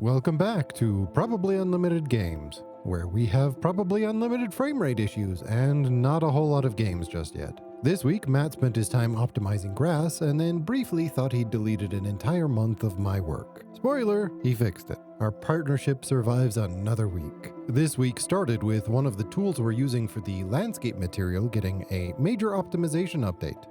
Welcome back to Probably Unlimited Games, where we have probably unlimited frame rate issues and not a whole lot of games just yet. This week, Matt spent his time optimizing grass and then briefly thought he'd deleted an entire month of my work. Spoiler, he fixed it. Our partnership survives another week. This week started with one of the tools we're using for the landscape material getting a major optimization update,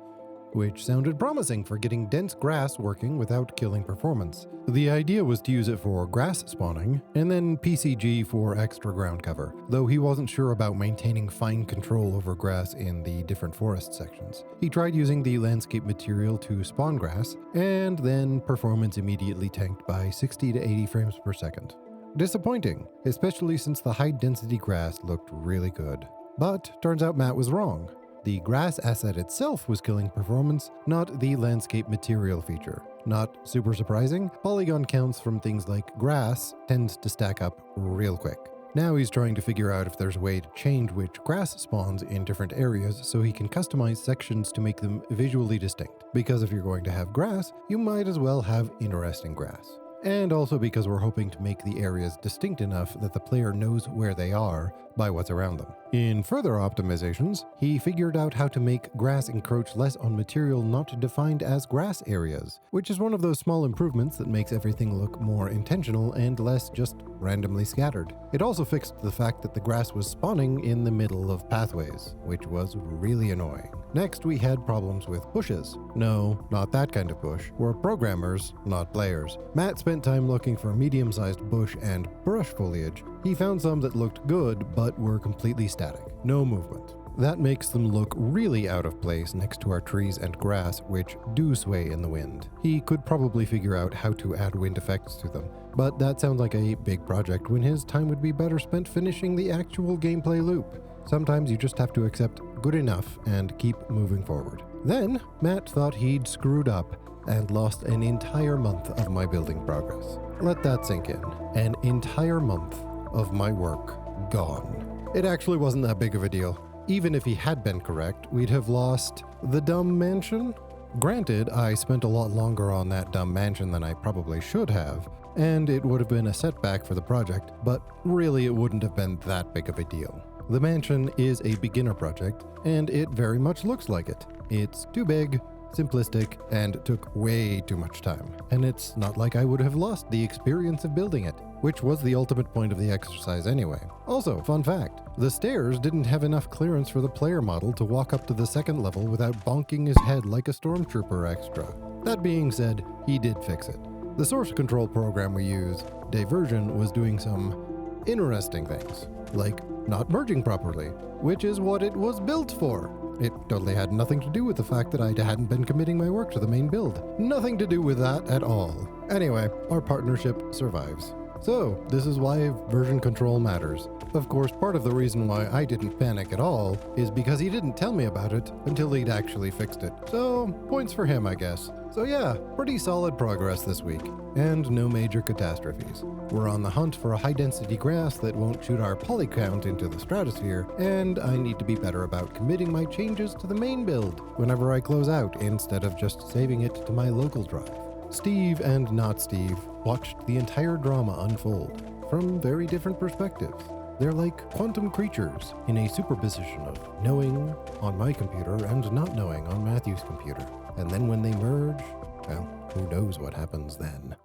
which sounded promising for getting dense grass working without killing performance. The idea was to use it for grass spawning, and then PCG for extra ground cover, though he wasn't sure about maintaining fine control over grass in the different forest sections. He tried using the landscape material to spawn grass, and then performance immediately tanked by 60 to 80 frames per second. Disappointing, especially since the high density grass looked really good. But turns out Matt was wrong. The grass asset itself was killing performance, not the landscape material feature. Not super surprising, polygon counts from things like grass tends to stack up real quick. Now he's trying to figure out if there's a way to change which grass spawns in different areas so he can customize sections to make them visually distinct. Because if you're going to have grass, you might as well have interesting grass. And also because we're hoping to make the areas distinct enough that the player knows where they are by what's around them. In further optimizations, he figured out how to make grass encroach less on material not defined as grass areas, which is one of those small improvements that makes everything look more intentional and less just randomly scattered. It also fixed the fact that the grass was spawning in the middle of pathways, which was really annoying. Next, we had problems with bushes. No, not that kind of bush. We're programmers, not players. Matt spent time looking for medium-sized bush and brush foliage. He found some that looked good, but were completely static. No movement. That makes them look really out of place next to our trees and grass, which do sway in the wind. He could probably figure out how to add wind effects to them, but that sounds like a big project when his time would be better spent finishing the actual gameplay loop. Sometimes you just have to accept good enough and keep moving forward. Then, Matt thought he'd screwed up and lost an entire month of my building progress. Let that sink in. An entire month of my work gone. It actually wasn't that big of a deal. Even if he had been correct, we'd have lost the dumb mansion. Granted, I spent a lot longer on that dumb mansion than I probably should have, and it would have been a setback for the project, but really it wouldn't have been that big of a deal. The mansion is a beginner project, and it very much looks like it. It's too big, simplistic, and took way too much time. And it's not like I would have lost the experience of building it, which was the ultimate point of the exercise anyway. Also, fun fact, the stairs didn't have enough clearance for the player model to walk up to the second level without bonking his head like a stormtrooper extra. That being said, he did fix it. The source control program we use, Diversion, was doing some interesting things, like not merging properly, which is what it was built for. It totally had nothing to do with the fact that I hadn't been committing my work to the main build. Nothing to do with that at all. Anyway, our partnership survives. So, this is why version control matters. Of course, part of the reason why I didn't panic at all is because he didn't tell me about it until he'd actually fixed it. So, points for him, I guess. So yeah, pretty solid progress this week, and no major catastrophes. We're on the hunt for a high-density grass that won't shoot our poly count into the stratosphere, and I need to be better about committing my changes to the main build whenever I close out instead of just saving it to my local drive. Steve and not Steve watched the entire drama unfold from very different perspectives. They're like quantum creatures in a superposition of knowing on my computer and not knowing on Matthew's computer. And then when they merge, well, who knows what happens then.